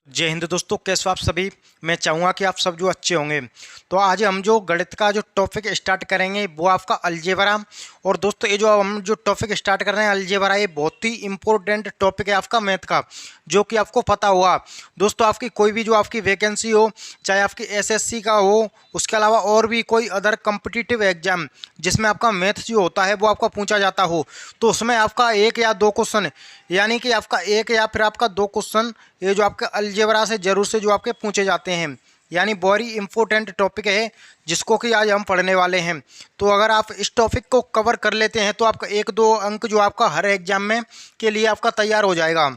जय हिंद दोस्तों, कैसे हो आप सभी। मैं चाहूँगा कि आप सब जो अच्छे होंगे। तो आज हम जो गणित का जो टॉपिक स्टार्ट करेंगे वो आपका अलजेब्रा। और दोस्तों ये जो हम जो टॉपिक स्टार्ट कर रहे हैं अलजेब्रा, ये बहुत ही इंपॉर्टेंट टॉपिक है आपका मैथ का, जो कि आपको पता होगा। दोस्तों आपकी कोई भी जो आपकी वैकेंसी हो, चाहे आपकी एसएससी का हो, उसके अलावा और भी कोई अदर कम्पिटिटिव एग्जाम जिसमें आपका मैथ जो होता है वो आपका पूछा जाता हो, तो उसमें आपका एक या दो क्वेश्चन, यानी कि आपका एक या फिर आपका दो क्वेश्चन ये जो आपके अलजेब्रा से जरूर से जो आपके पूछे जाते हैं। यानी बहुत ही इंपॉर्टेंट टॉपिक है जिसको कि आज हम पढ़ने वाले हैं। तो अगर आप इस टॉपिक को कवर कर लेते हैं तो आपका एक दो अंक जो आपका हर एग्जाम में के लिए आपका तैयार हो जाएगा।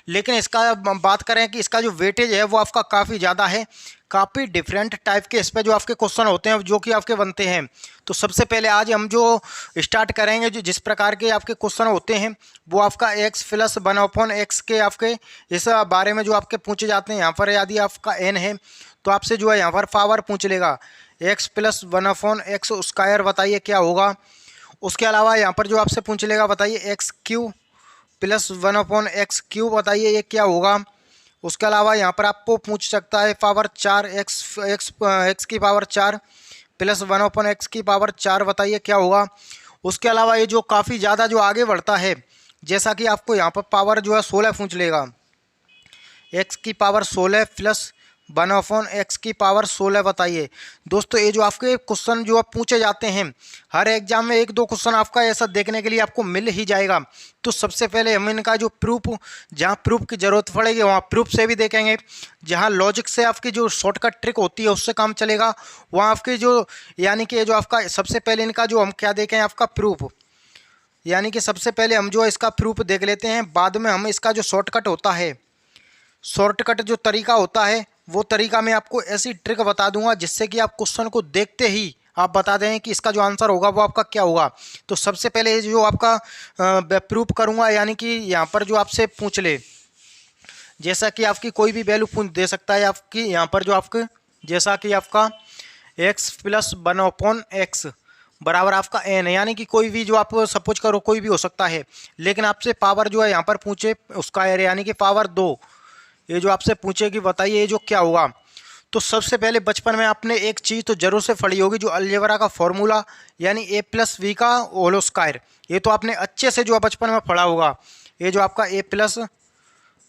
लेकिन इसका बात करें कि इसका जो वेटेज है वो आपका काफ़ी ज़्यादा है। काफ़ी डिफरेंट टाइप के इस पर जो आपके क्वेश्चन होते हैं जो कि आपके बनते हैं। तो सबसे पहले आज हम जो स्टार्ट करेंगे, जो जिस प्रकार के आपके क्वेश्चन होते हैं वो आपका x plus one upon x के आपके इस बारे में जो आपके पूछे जाते हैं। यहाँ पर यदि आपका एन है तो आपसे जो है यहाँ पर पावर पूछ लेगा x plus one upon X square, बताइए क्या होगा। उसके अलावा यहाँ पर जो आपसे पूछ लेगा बताइए x Q plus one upon x Q, बताइए ये क्या होगा। उसके अलावा यहाँ पर आपको पूछ सकता है पावर चार एक्स एक्स एक्स की पावर चार प्लस वन अपॉन एक्स की पावर चार, बताइए क्या होगा। उसके अलावा ये जो काफ़ी ज़्यादा जो आगे बढ़ता है, जैसा कि आपको यहाँ पर पावर जो है 16 पूछ लेगा, एक्स की power 16 plus one upon x की पावर 16, बताइए। दोस्तों ये जो आपके क्वेश्चन जो आप पूछे जाते हैं हर एग्जाम में एक दो क्वेश्चन आपका ऐसा देखने के लिए आपको मिल ही जाएगा। तो सबसे पहले हम इनका जो प्रूफ, जहाँ प्रूफ की ज़रूरत पड़ेगी वहाँ प्रूफ से भी देखेंगे, जहाँ लॉजिक से आपकी जो शॉर्टकट ट्रिक होती है उससे काम चलेगा वहाँ आपकी जो, यानी कि जो आपका सबसे पहले इनका जो हम क्या देखें आपका प्रूफ, यानी कि सबसे पहले हम जो इसका प्रूफ देख लेते हैं, बाद में हम इसका जो शॉर्टकट होता है, शॉर्टकट जो तरीका होता है वो तरीका मैं आपको ऐसी ट्रिक बता दूंगा जिससे कि आप क्वेश्चन को देखते ही आप बता दें कि इसका जो आंसर होगा वो आपका क्या होगा। तो सबसे पहले जो आपका प्रूफ करूंगा, यानी कि यहाँ पर जो आपसे पूछ ले, जैसा कि आपकी कोई भी वैल्यू पूछ दे सकता है आपकी यहाँ पर जो आपके, जैसा कि आपका x plus one upon x बराबर आपका एन है, यानी कि कोई भी जो आप सपोज करो कोई भी हो सकता है। लेकिन आपसे पावर जो है यहाँ पर पूछे उसका एरिया, यानी कि पावर दो, ये जो आपसे पूछे कि बताइए ये जो क्या होगा। तो सबसे पहले बचपन में आपने एक चीज़ तो जरूर से पढ़ी होगी, जो अलजेब्रा का फॉर्मूला, यानी ए प्लस वी का होल स्क्वायर। ये तो आपने अच्छे से जो बचपन में पढ़ा होगा। ये जो आपका ए प्लस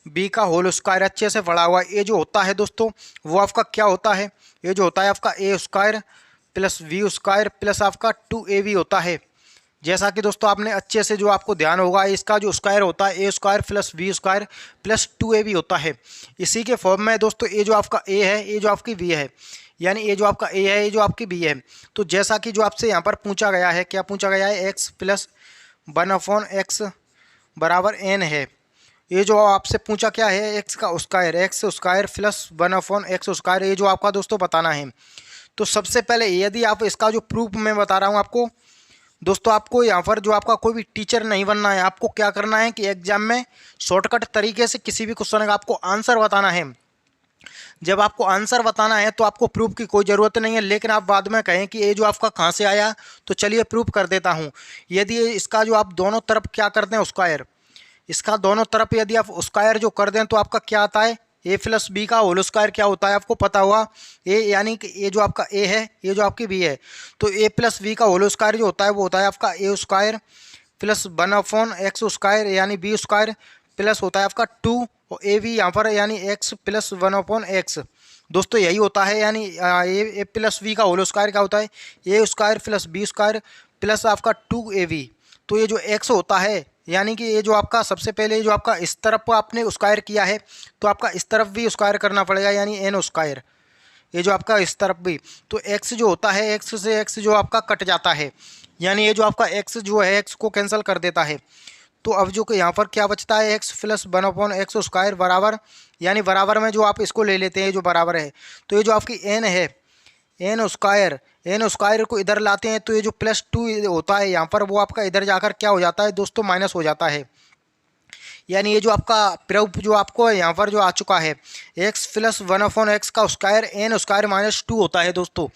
बी का होल स्क्वायर अच्छे से पढ़ा हुआ, ये जो होता है दोस्तों वो आपका क्या होता है, ये जो होता है आपका A square plus B square plus आपका टू ए वी होता है। जैसा कि दोस्तों आपने अच्छे से जो आपको ध्यान होगा, इसका जो स्क्वायर होता है A square plus B square plus two A B होता है। इसी के फॉर्म में दोस्तों ये जो आपका ए है, ये जो आपकी वी है, यानी ये जो आपका ए है, ये जो आपकी बी है। तो जैसा कि जो आपसे यहाँ पर पूछा गया है, क्या पूछा गया है, x plus one upon x बराबर एन है। ये जो आपसे पूछा क्या है, एक्स का square, x square plus one upon X square, ये जो आपका दोस्तों बताना है। तो सबसे पहले यदि आप इसका जो प्रूफ मैं बता रहा हूँ आपको दोस्तों, आपको यहाँ पर जो आपका कोई भी टीचर नहीं बनना है। आपको क्या करना है कि एग्जाम में शॉर्टकट तरीके से किसी भी क्वेश्चन का आपको आंसर बताना है। जब आपको आंसर बताना है तो आपको प्रूफ की कोई ज़रूरत नहीं है। लेकिन आप बाद में कहें कि ये जो आपका कहाँ से आया, तो चलिए प्रूफ कर देता हूँ। यदि इसका जो आप दोनों तरफ क्या करते हैं स्क्वायर, इसका दोनों तरफ यदि आप स्क्वायर जो कर दें तो आपका क्या आता है, ए प्लस बी का होल स्क्वायर क्या होता है आपको पता होगा। ए यानी कि ये जो आपका ए है, ये जो आपकी बी है, तो ए प्लस बी का होल स्क्वायर जो होता है वो होता है आपका A square plus one upon X square, यानी बी स्क्वायर प्लस होता है आपका टू, और ए बी यहाँ पर यानी X plus one upon X. दोस्तों यही होता है, यानी ए प्लस बी का होल स्क्वायर क्या होता है, A square plus B square plus आपका टू ए बी। तो ये जो एक्स होता है, यानी कि ये जो आपका सबसे पहले जो आपका इस तरफ आपने स्क्वायर किया है तो आपका इस तरफ भी स्क्वायर करना पड़ेगा, यानी एन स्क्वायर। ये जो आपका इस तरफ भी, तो एक्स जो होता है, एक्स से एक्स जो आपका कट जाता है, यानी ये जो आपका एक्स जो है एक्स को कैंसिल कर देता है। तो अब जो यहाँ पर क्या बचता है, x plus one upon X square बराबर, यानी बराबर में जो आप इसको ले लेते हैं जो बराबर है, तो ये जो आपकी एन है, एन स्क्वायर, एन स्क्वायर को इधर लाते हैं तो ये जो प्लस टू होता है यहाँ पर वो आपका इधर जाकर क्या हो जाता है दोस्तों, माइनस हो जाता है। यानी ये जो आपका प्रूफ जो आपको यहाँ पर जो आ चुका है एक्स प्लस 1/x का स्क्वायर एन स्क्वायर माइनस 2 होता है दोस्तों।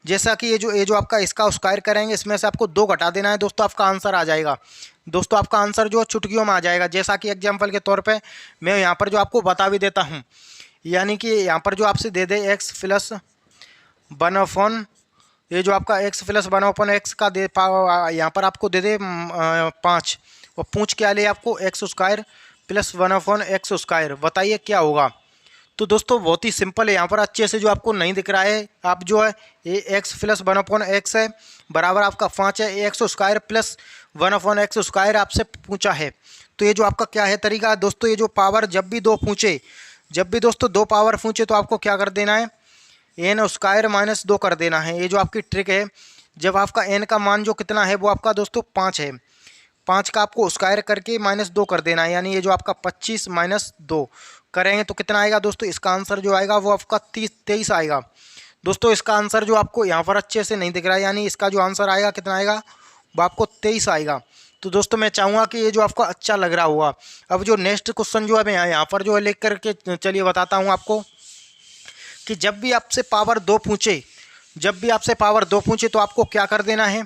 जैसा कि ये जो आपका इसका स्क्वायर करेंगे, इसमें से आपको 2 घटा देना है दोस्तों, आपका आंसर आ जाएगा। दोस्तों आपका आंसर जो चुटकियों में आ जाएगा। जैसा कि एग्जाम्पल के तौर पे मैं यहाँ पर जो आपको बता भी देता हूँ, यानी कि यहाँ पर जो आपसे दे दे एक्स प्लस 1/, ये जो आपका x प्लस 1/x का दे यहाँ पर आपको दे दे 5, और पूछ क्या ले आपको x square plus 1/x square. बताइए क्या होगा। तो दोस्तों बहुत ही सिंपल है, यहाँ पर अच्छे से जो आपको नहीं दिख रहा है, आप जो है ये x प्लस 1/x है बराबर आपका 5 है, x square plus 1/x square आपसे पूछा है। तो ये जो आपका क्या है तरीका दोस्तों, ये जो पावर जब भी दोस्तों 2 पावर पूछे तो आपको क्या कर देना है, एन स्क्वायर माइनस 2 कर देना है। ये जो आपकी ट्रिक है, जब आपका एन का मान जो कितना है वो आपका दोस्तों 5 है, 5 का आपको स्क्वायर करके माइनस 2 कर देना है, यानी ये जो आपका 25 माइनस 2 करेंगे तो कितना आएगा दोस्तों, इसका आंसर जो आएगा वो आपका 23 आएगा। दोस्तों इसका आंसर जो आपको यहाँ पर अच्छे से नहीं दिख रहा है, यानी इसका जो आंसर आएगा कितना आएगा, वो आपको 23 आएगा। तो दोस्तों मैं चाहूँगा कि ये जो आपको अच्छा लग रहा हुआ। अब जो नेक्स्ट क्वेश्चन जो है मैं यहाँ पर जो है लिख करके चलिए बताता हूँ आपको, कि जब भी आपसे पावर 2 पूछे तो आपको क्या कर देना है,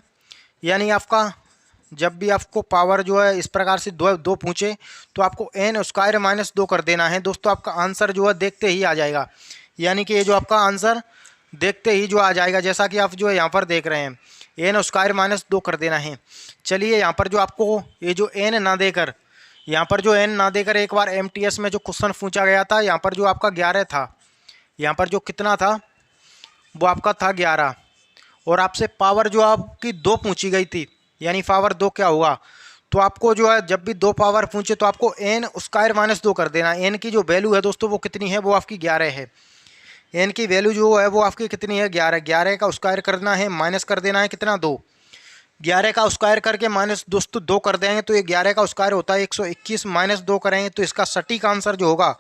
यानी आपका जब भी आपको पावर जो है इस प्रकार से दो पूछे तो आपको एन स्क्वायर माइनस 2 कर देना है। दोस्तों आपका आंसर जो है देखते ही आ जाएगा, यानी कि ये जो आपका आंसर देखते ही जो आ जाएगा, जैसा कि आप जो है यहाँ पर देख रहे हैं एन स्क्वायर माइनस 2 कर देना है। चलिए यहाँ पर जो आपको ये जो एन ना देकर एक बार MTS में जो क्वेश्चन पूछा गया था, यहाँ पर जो आपका 11 था, यहाँ पर जो कितना था वो आपका था 11, और आपसे पावर जो आपकी 2 पूछी गई थी, यानी पावर 2 क्या हुआ, तो आपको जो है जब भी 2 पावर पूछे तो आपको एन स्क्वायर माइनस 2 कर देना। एन की जो वैल्यू है दोस्तों वो कितनी है, वो आपकी 11 है। एन की वैल्यू जो है वो आपकी कितनी है, 11। 11 का स्क्वायर करना है, माइनस कर देना है कितना, 2। 11 का स्क्वायर करके माइनस दोस्तों 2 कर देंगे तो ये 11 का स्क्वायर होता है 121, माइनस 2 करेंगे तो इसका सटीक आंसर जो होगा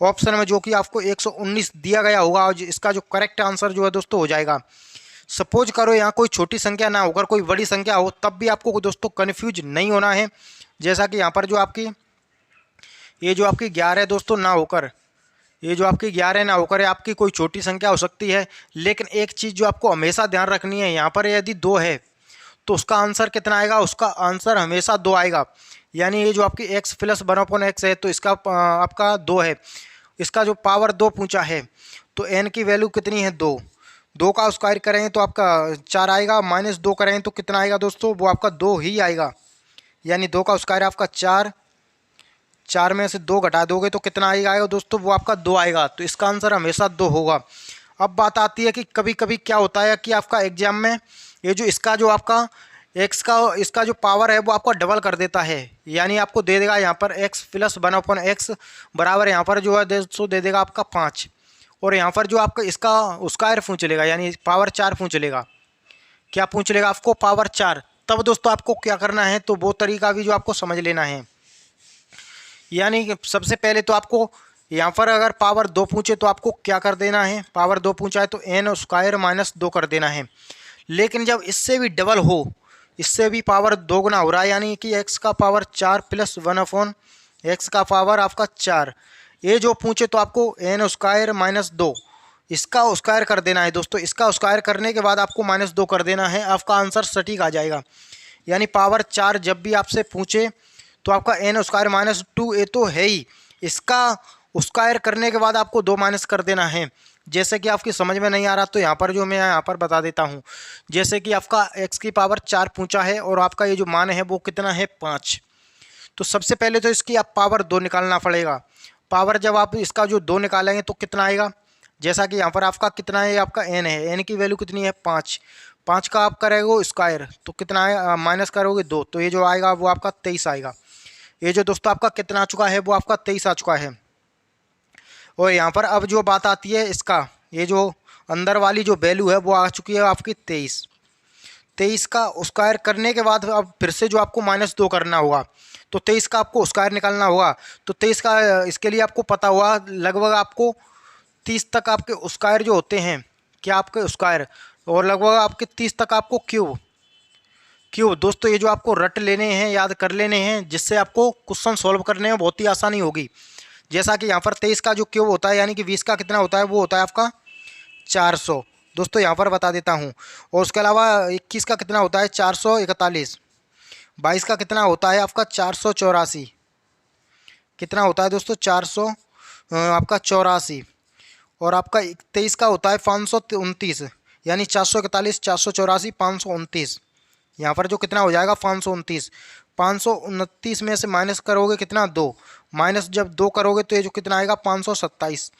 ऑप्शन में जो कि आपको 119 दिया गया होगा, और इसका जो करेक्ट आंसर जो है दोस्तों हो जाएगा। सपोज करो यहाँ कोई छोटी संख्या ना होकर कोई बड़ी संख्या हो, तब भी आपको दोस्तों कन्फ्यूज नहीं होना है। जैसा कि यहाँ पर जो आपकी ये जो आपकी 11 है दोस्तों ना होकर, ये जो आपकी 11 ना होकर आपकी कोई छोटी संख्या हो सकती है, लेकिन एक चीज़ जो आपको हमेशा ध्यान रखनी है, यहाँ पर यदि 2 है तो उसका आंसर कितना आएगा, उसका आंसर हमेशा 2 आएगा। यानी ये जो आपकी x प्लस 1/x है तो इसका आपका 2 है, इसका जो पावर 2 पूछा है तो n की वैल्यू कितनी है, 2। 2 का स्क्वायर करेंगे तो आपका 4 आएगा, माइनस 2 करेंगे तो कितना आएगा दोस्तों, वो आपका 2 ही आएगा। यानी 2 का स्क्वायर आपका 4, 4 में से 2 घटा दोगे तो कितना आएगा दोस्तों, वो आपका 2 आएगा। तो इसका आंसर हमेशा 2 होगा। अब बात आती है कि कभी कभी क्या होता है कि आपका एग्जाम में ये जो इसका जो आपका इसका जो पावर है वो आपका डबल कर देता है, यानी आपको दे देगा यहाँ पर x प्लस 1/x बराबर यहाँ पर जो है दोस्तों दे देगा आपका 5, और यहाँ पर जो आपका इसका स्क्वायर पूछ लेगा, यानी पावर 4 पूछ लेगा। क्या पूछ लेगा आपको, पावर 4। तब दोस्तों आपको क्या करना है, तो वो तरीका भी जो आपको समझ लेना है। यानी सबसे पहले तो आपको यहाँ पर अगर पावर 2 पूछे तो आपको क्या कर देना है, पावर 2 पूछा है तो एन स्क्वायर माइनस 2 कर देना है। लेकिन जब इससे भी डबल हो, इससे भी पावर 2 गुना हो रहा है, यानी कि x का पावर 4 प्लस 1/x का पावर आपका 4, ये जो पूछे तो आपको एन स्क्वायर माइनस 2 इसका स्क्वायर कर देना है दोस्तों। इसका स्क्वायर करने के बाद आपको माइनस 2 कर देना है, आपका आंसर सटीक आ जाएगा। यानी पावर 4 जब भी आपसे पूछे तो आपका एन स्क्वायर माइनस 2 ये तो है ही, इसका स्क्वायर करने के बाद आपको 2 माइनस कर देना है। जैसे कि आपकी समझ में नहीं आ रहा तो यहाँ पर जो मैं यहाँ पर बता देता हूँ, जैसे कि आपका x की पावर 4 पूछा है और आपका ये जो मान है वो कितना है 5, तो सबसे पहले तो इसकी आप पावर 2 निकालना पड़ेगा। पावर जब आप इसका जो 2 निकालेंगे तो कितना आएगा, जैसा कि यहाँ पर आपका कितना है, आपका n है, n की वैल्यू कितनी है 5, 5 का आप करेंगे स्क्वायर तो कितना है, माइनस करोगे 2 तो ये जो आएगा वो आपका 23 आएगा। ये जो दोस्तों आपका कितना आ चुका है, वो आपका 23 आ चुका है। और यहाँ पर अब जो बात आती है इसका, ये जो अंदर वाली जो वैल्यू है वो आ चुकी है आपकी 23। 23 का स्क्वायर करने के बाद अब फिर से जो आपको माइनस 2 करना होगा, तो 23 का आपको स्क्वायर निकालना होगा। तो 23 का इसके लिए आपको पता हुआ लगभग आपको 30 तक आपके स्क्वायर जो होते हैं, क्या आपके स्क्वायर, और लगभग आपके 30 तक आपको क्यों दोस्तों, ये जो आपको रट लेने हैं, याद कर लेने हैं, जिससे आपको क्वेश्चन सॉल्व करने में बहुत ही आसानी होगी। जैसा कि यहाँ पर 23 का जो क्यूब होता है यानी कि 20 का कितना होता है, वो होता है आपका 400। दोस्तों यहाँ पर बता देता हूँ। और उसके अलावा 21 का कितना होता है, 441। 22 का कितना होता है आपका 484। कितना होता है दोस्तों, 400 आपका 84। और आपका 23 का होता है 529, यानी 441, 484, 529। यहाँ पर जो कितना हो जाएगा 529। 529 में से माइनस करोगे कितना, 2। माइनस जब 2 करोगे तो ये जो कितना आएगा 527।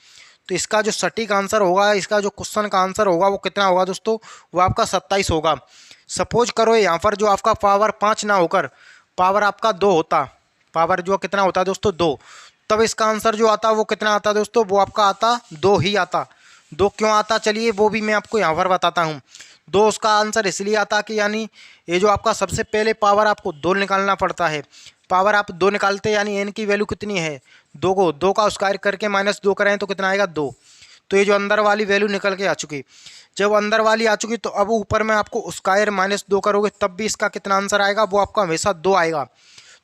तो इसका जो सटीक आंसर होगा, इसका जो क्वेश्चन का आंसर होगा वो कितना होगा दोस्तों, वो आपका 27 होगा। सपोज करो यहाँ पर जो आपका पावर 5 ना होकर पावर आपका 2 होता, पावर जो कितना होता है दोस्तों 2, तब इसका आंसर जो आता वो कितना आता दोस्तों, वो आपका आता 2 ही आता। 2 क्यों आता, चलिए वो भी मैं आपको यहाँ पर बताता हूँ। 2 उसका आंसर इसलिए आता कि यानी ये जो आपका सबसे पहले पावर आपको 2 निकालना पड़ता है। पावर आप 2 निकालते यानी एन की वैल्यू कितनी है 2 को 2 का स्क्वायर करके माइनस 2 करें तो कितना आएगा 2। तो ये जो अंदर वाली वैल्यू निकल के आ चुकी। जब अंदर वाली आ चुकी तो अब ऊपर में आपको स्क्वायर माइनस 2 करोगे तब भी इसका कितना आंसर आएगा, वो आपका हमेशा 2 आएगा।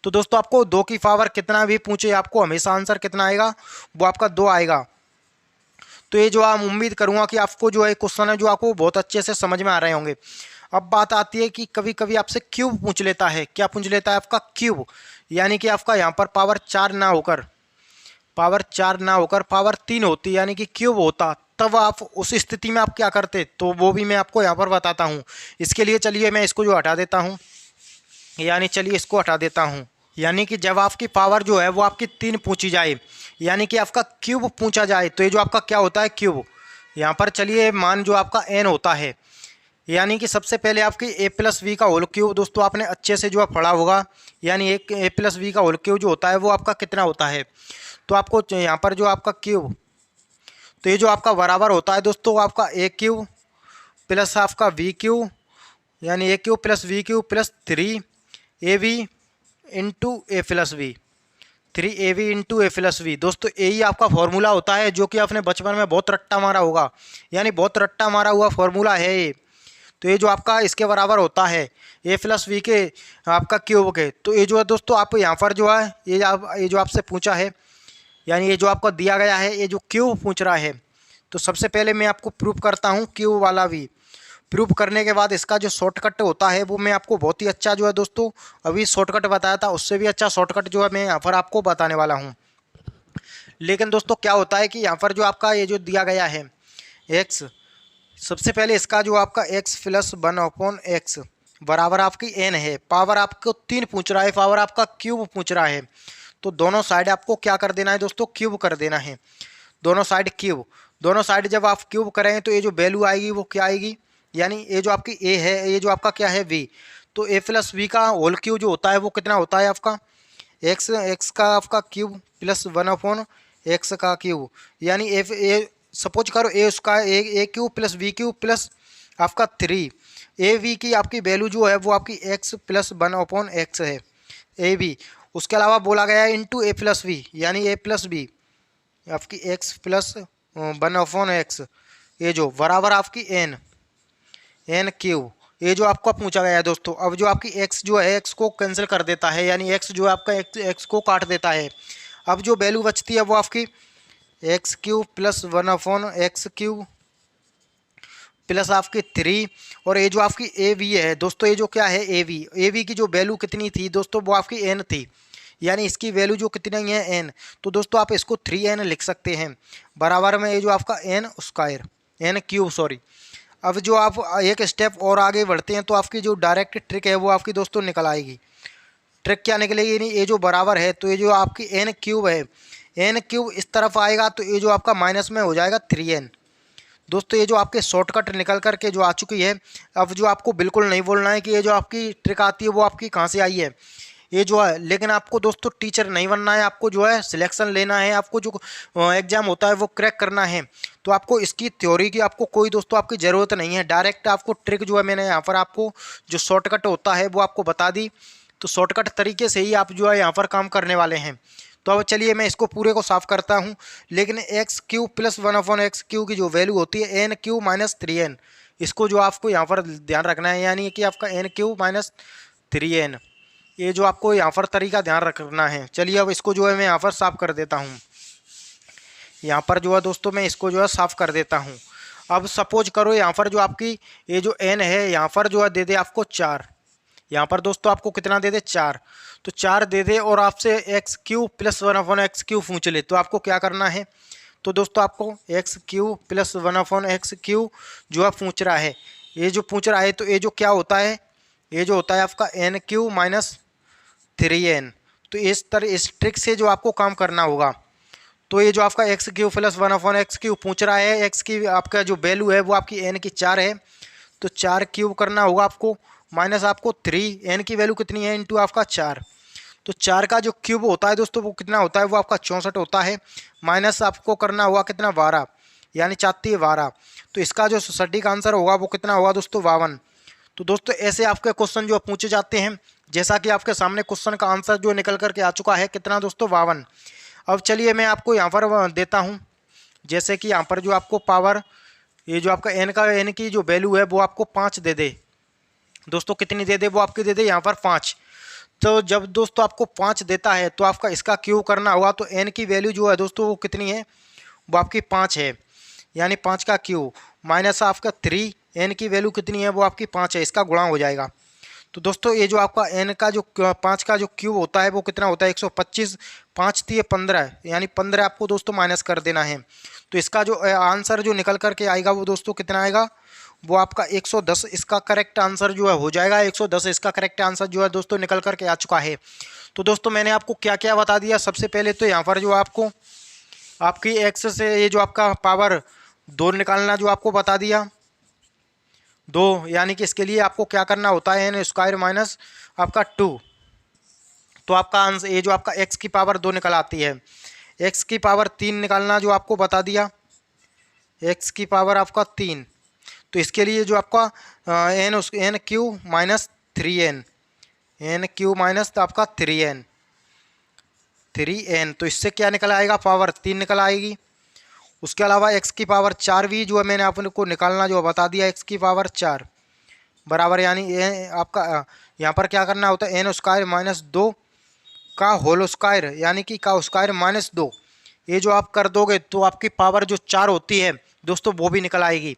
तो दोस्तों आपको 2 की पावर कितना भी पूछे आपको हमेशा आंसर कितना आएगा, वो आपका 2 आएगा। तो ये जो आप उम्मीद करूँगा कि आपको जो है क्वेश्चन है जो आपको बहुत अच्छे से समझ में आ रहे होंगे। अब बात आती है कि कभी कभी आपसे क्यूब पूछ लेता है। क्या पूछ लेता है आपका क्यूब, यानी कि आपका यहाँ पर पावर 4 ना होकर पावर 3 होती यानी कि क्यूब होता, तब आप उस स्थिति में आप क्या करते, तो वो भी मैं आपको यहाँ पर बताता हूँ। इसके लिए चलिए मैं इसको जो हटा देता हूँ, यानी चलिए इसको हटा देता हूँ। यानी कि जब आपकी पावर जो है वो आपकी 3 पूछी जाए, यानी कि आपका क्यूब पूछा जाए, तो ये जो आपका क्या होता है क्यूब। यहाँ पर चलिए मान जो आपका n होता है, यानी कि सबसे पहले आपकी a प्लस वी का होल क्यूब, दोस्तों आपने अच्छे से जो है पढ़ा होगा, यानी एक a प्लस वी का होल क्यूब जो होता है वो आपका कितना होता है। तो आपको यहाँ पर जो आपका क्यूब, तो ये जो आपका बराबर होता है दोस्तों आपका a क्यूब प्लस आपका वी क्यूब, यानी a cube plus we cube plus 3ab into a plus b, 3ab into a plus b. दोस्तों यही आपका फॉर्मूला होता है जो कि आपने बचपन में बहुत रट्टा मारा होगा, यानी बहुत रट्टा मारा हुआ फॉर्मूला है ये। तो ये जो आपका इसके बराबर होता है ए प्लस वी के आपका क्यूब के। तो ये जो है दोस्तों आप यहाँ पर जो है ये जो आपसे पूछा है, यानी ये जो आपको दिया गया है, ये जो क्यूब पूछ रहा है, तो सबसे पहले मैं आपको प्रूफ करता हूँ क्यूब वाला भी। प्रूफ करने के बाद इसका जो शॉर्टकट होता है वो मैं आपको बहुत ही अच्छा जो है दोस्तों अभी शॉर्टकट बताया था, उससे भी अच्छा शॉर्टकट जो है मैं यहाँ पर आपको बताने वाला हूँ। लेकिन दोस्तों क्या होता है कि यहाँ पर जो आपका ये जो दिया गया है x, सबसे पहले इसका जो आपका x प्लस 1/x बराबर आपकी n है। पावर आपको 3 पूछ रहा है, पावर आपका क्यूब पूछ रहा है, तो दोनों साइड आपको क्या कर देना है दोस्तों, क्यूब कर देना है। दोनों साइड क्यूब, दोनों साइड जब आप क्यूब करेंगे तो ये जो वैल्यू आएगी वो क्या आएगी, यानी ये जो आपकी a है, ये जो आपका क्या है v, तो a प्लस वी का होल क्यूब जो होता है वो कितना होता है आपका x का आपका क्यूब प्लस 1/x का क्यूब, यानी ए सपोज करो ए उसका A cube plus we cube plus आपका 3 ए वी की आपकी वैल्यू जो है वो आपकी x प्लस 1/x है ए वी। उसके अलावा बोला गया है इंटू ए प्लस वी, यानी ए प्लस बी आपकी x प्लस 1/x, ये जो बराबर आपकी n क्यूब। ये जो आपको पूछा गया है दोस्तों। अब जो आपकी x जो है x को कैंसिल कर देता है, यानी x जो है आपका x को काट देता है। अब जो वैल्यू बचती है वो आपकी x cube plus 1/x cube plus आपकी 3, और ये जो आपकी ए वी है दोस्तों, ये जो क्या है ए वी की जो वैल्यू कितनी थी दोस्तों, वो आपकी n थी, यानी इसकी वैल्यू जो कितनी है n, तो दोस्तों आप इसको 3n लिख सकते हैं बराबर में ये जो आपका n square n cube sorry. अब जो आप एक स्टेप और आगे बढ़ते हैं तो आपकी जो डायरेक्ट ट्रिक है वो आपकी दोस्तों निकल आएगी। ट्रिक क्या निकलेगी, नहीं ये जो बराबर है तो ये जो आपकी n क्यूब है, n क्यूब इस तरफ आएगा तो ये जो आपका माइनस में हो जाएगा 3n। दोस्तों ये जो आपके शॉर्टकट निकल करके जो आ चुकी है, अब जो आपको बिल्कुल नहीं बोलना है कि ये जो आपकी ट्रिक आती है वो आपकी कहाँ से आई है, ये जो है। लेकिन आपको दोस्तों टीचर नहीं बनना है, आपको जो है सिलेक्शन लेना है, आपको जो एग्ज़ाम होता है वो क्रैक करना है। तो आपको इसकी थ्योरी की आपको कोई दोस्तों आपकी ज़रूरत नहीं है, डायरेक्ट आपको ट्रिक जो है मैंने यहाँ पर आपको जो शॉर्टकट होता है वो आपको बता दी, तो शॉर्टकट तरीके से ही आप जो है यहाँ पर काम करने वाले हैं। तो अब चलिए मैं इसको पूरे को साफ करता हूँ। लेकिन x cube plus 1/x cube की जो वैल्यू होती है n क्यूब माइनस 3n, इसको जो आपको यहाँ पर ध्यान रखना है, यानी कि आपका n³ - 3n, ये जो आपको यहाँ पर तरीका ध्यान रखना है। चलिए अब इसको जो है मैं यहाँ पर साफ़ कर देता हूँ। यहाँ पर जो है दोस्तों मैं इसको जो है साफ़ कर देता हूँ। अब सपोज करो यहाँ पर जो आपकी ये जो n है यहाँ पर जो है दे दे आपको 4। यहाँ पर दोस्तों आपको कितना दे दे 4, तो 4 दे दे और आपसे x³ + 1/x³ पूछ ले, तो आपको क्या करना है? तो दोस्तों आपको x³ + 1/x³ जो है पूछ रहा है। ये जो पूछ रहा है तो ये जो क्या होता है, ये जो होता है आपका n³ - 3n। तो इस ट्रिक से जो आपको काम करना होगा, तो ये जो आपका x³ + 1/x³ पूछ रहा है, x की आपका जो वैल्यू है वो आपकी n की 4 है, तो 4³ करना होगा आपको, माइनस आपको 3, n की वैल्यू कितनी है इंटू आपका 4, तो 4 का जो क्यूब होता है दोस्तों वो कितना होता है, वो आपका 64 होता है, माइनस आपको करना होगा कितना 12, यानी 4 × 12, तो इसका जो सटीक आंसर होगा वो कितना होगा दोस्तों 52। तो दोस्तों ऐसे आपके क्वेश्चन जो पूछे जाते हैं, जैसा कि आपके सामने क्वेश्चन का आंसर जो निकल करके आ चुका है कितना दोस्तों 52। अब चलिए मैं आपको यहाँ पर देता हूँ, जैसे कि यहाँ पर जो आपको पावर, ये जो आपका n की जो वैल्यू है वो आपको 5 दे दे दोस्तों, कितनी दे दे, वो आपकी दे दे यहाँ पर 5। तो जब दोस्तों आपको 5 देता है तो आपका इसका क्यूब करना होगा, तो n की वैल्यू जो है दोस्तों वो कितनी है, वो आपकी 5 है, यानी 5 का क्यूब माइनस आपका 3, n की वैल्यू कितनी है, वो आपकी 5 है, इसका गुणा हो जाएगा। तो दोस्तों ये जो आपका n का जो 5 का जो क्यूब होता है वो कितना होता है 125, 5 × 15, यानी 15 आपको दोस्तों माइनस कर देना है। तो इसका जो आंसर जो निकल करके आएगा वो दोस्तों कितना आएगा, वो आपका 110 इसका करेक्ट आंसर जो है हो जाएगा। 110 इसका करेक्ट आंसर जो है दोस्तों निकल करके आ चुका है। तो दोस्तों मैंने आपको क्या क्या बता दिया, सबसे पहले तो यहाँ पर जो आपको आपकी x से ये जो आपका पावर 2 निकालना जो आपको बता दिया 2, यानी कि इसके लिए आपको क्या करना होता है n² - आपका 2, तो आपका आंसर ये जो आपका x की पावर 2 निकल आती है। x की पावर 3 निकालना जो आपको बता दिया, x की पावर आपका 3, तो इसके लिए जो आपका n³ - 3n, n³ - आपका 3n, तो इससे क्या निकल आएगा, पावर 3 निकल आएगी। उसके अलावा x की पावर 4 भी जो है मैंने आपको निकालना जो बता दिया, x की पावर 4 बराबर, यानी आपका यहाँ पर क्या करना होता है n² - 2 का होल स्क्वायर, यानी कि का स्क्वायर -2, ये जो आप कर दोगे तो आपकी पावर जो 4 होती है दोस्तों वो भी निकल आएगी।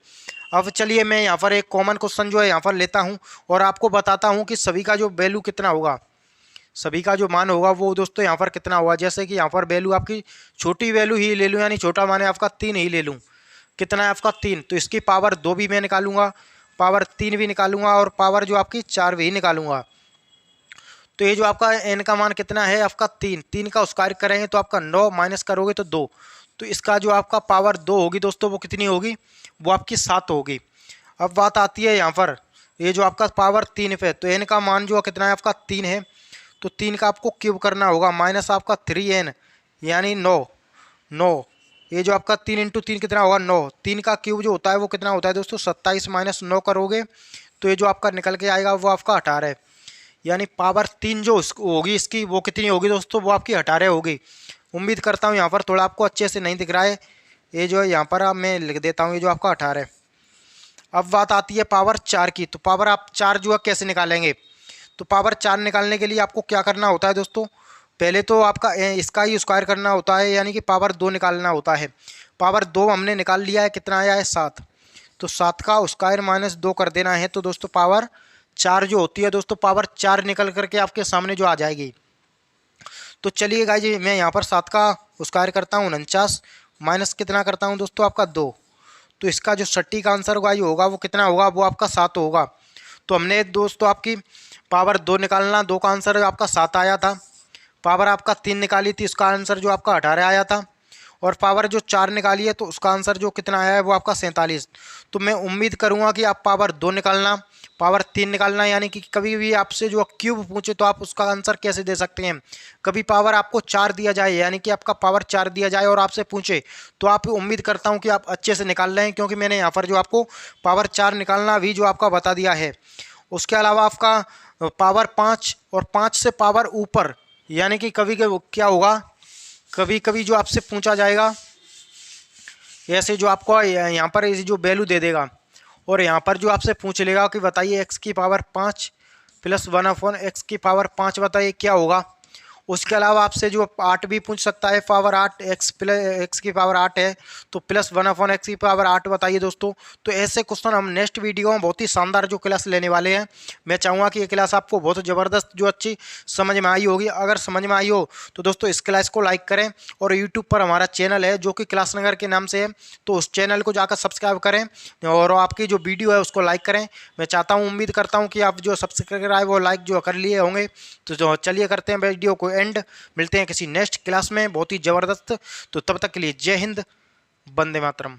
अब चलिए मैं यहाँ पर एक कॉमन क्वेश्चन जो है यहाँ पर लेता हूँ और आपको बताता हूँ कि सभी का जो वैल्यू कितना होगा, सभी का जो मान होगा वो दोस्तों यहाँ पर कितना होगा। जैसे कि यहाँ पर वैल्यू आपकी छोटी वैल्यू ही ले लूँ, यानी छोटा मान है आपका 3 ही ले लूँ, कितना है आपका 3, तो इसकी पावर 2 भी मैं निकालूंगा, पावर 3 भी निकालूंगा और पावर जो आपकी 4 भी निकालूंगा। तो ये जो आपका n का मान कितना है आपका 3, 3 का स्क्वायर करेंगे तो आपका 9 माइनस करोगे तो 2, तो इसका जो आपका पावर 2 होगी दोस्तों वो कितनी होगी, वो आपकी 7 होगी। अब बात आती है यहाँ पर ये जो आपका पावर 3 पे, तो n का मान जो कितना है आपका 3 है, तो 3 का आपको क्यूब करना होगा, माइनस आपका 3n यानी 9, ये जो आपका 3 × 3 कितना होगा 9, 3 का क्यूब जो होता है वो कितना होता है दोस्तों 27 - 9 करोगे तो ये जो आपका निकल के आएगा वो आपका 18 है, यानी पावर 3 जो होगी इसकी वो कितनी होगी दोस्तों, वो आपकी 18 होगी। उम्मीद करता हूँ यहाँ पर थोड़ा आपको अच्छे से नहीं दिख रहा है, ये जो है यहाँ पर अब मैं लिख देता हूँ, ये जो आपका 18 है। अब बात आती है पावर 4 की, तो पावर आप 4 जो है कैसे निकालेंगे, तो पावर 4 निकालने के लिए आपको क्या करना होता है दोस्तों, पहले तो आपका इसका ही स्क्वायर करना होता है, यानी कि पावर 2 निकालना होता है। पावर 2 हमने निकाल लिया है, कितना आया है 7, तो 7 का स्क्वायर -2 कर देना है, तो दोस्तों पावर 4 जो होती है दोस्तों पावर 4 निकल करके आपके सामने जो आ जाएगी। तो चलिए गाइस जी मैं यहाँ पर 7 का स्क्वायर करता हूँ 49, माइनस कितना करता हूँ दोस्तों आपका 2, तो इसका जो सटीक आंसर होगा वो कितना होगा, वो आपका 7 होगा। तो हमने दोस्तों आपकी पावर 2 निकालना, 2 का आंसर आपका 7 आया था, पावर आपका 3 निकाली थी, इसका आंसर जो आपका 18 आया था, और पावर जो 4 निकाली है तो उसका आंसर जो कितना आया है वो आपका 47। तो मैं उम्मीद करूंगा कि आप पावर 2 निकालना, पावर 3 निकालना, यानी कि कभी भी आपसे जो क्यूब पूछे तो आप उसका आंसर कैसे दे सकते हैं, कभी पावर आपको 4 दिया जाए, यानी कि आपका पावर 4 दिया जाए और आपसे पूछे तो आप उम्मीद करता हूं कि आप अच्छे से निकाल रहे हैं, क्योंकि मैंने यहाँ पर जो आपको पावर 4 निकालना भी जो आपका बता दिया है। उसके अलावा आपका पावर 5 और 5 से पावर ऊपर, यानी कि कभी क्या होगा, कभी कभी जो आपसे पूछा जाएगा ऐसे जो आपको यहाँ पर जो वैल्यू दे देगा और यहाँ पर जो आपसे पूछ लेगा कि बताइए एक्स की पावर 5 प्लस 1/x की पावर 5 बताइए क्या होगा। उसके अलावा आपसे जो 8 भी पूछ सकता है, पावर 8 एक्स प्लस एक्स की पावर 8 है तो प्लस 1/x की पावर 8 बताइए दोस्तों। तो ऐसे क्वेश्चन हम नेक्स्ट वीडियो में बहुत ही शानदार जो क्लास लेने वाले हैं। मैं चाहूँगा कि ये क्लास आपको बहुत ज़बरदस्त जो अच्छी समझ में आई होगी। अगर समझ में आई हो तो दोस्तों इस क्लास को लाइक करें, और यूट्यूब पर हमारा चैनल है जो कि क्लास नगर के नाम से है, तो उस चैनल को जाकर सब्सक्राइब करें और आपकी जो वीडियो है उसको लाइक करें। मैं चाहता हूँ, उम्मीद करता हूँ कि आप जो सब्सक्राइब और लाइक जो कर लिए होंगे। तो जो चलिए करते हैं वीडियो को एंड, मिलते हैं किसी नेक्स्ट क्लास में बहुत ही ज़बरदस्त। तो तब तक के लिए जय हिंद, वंदे मातरम।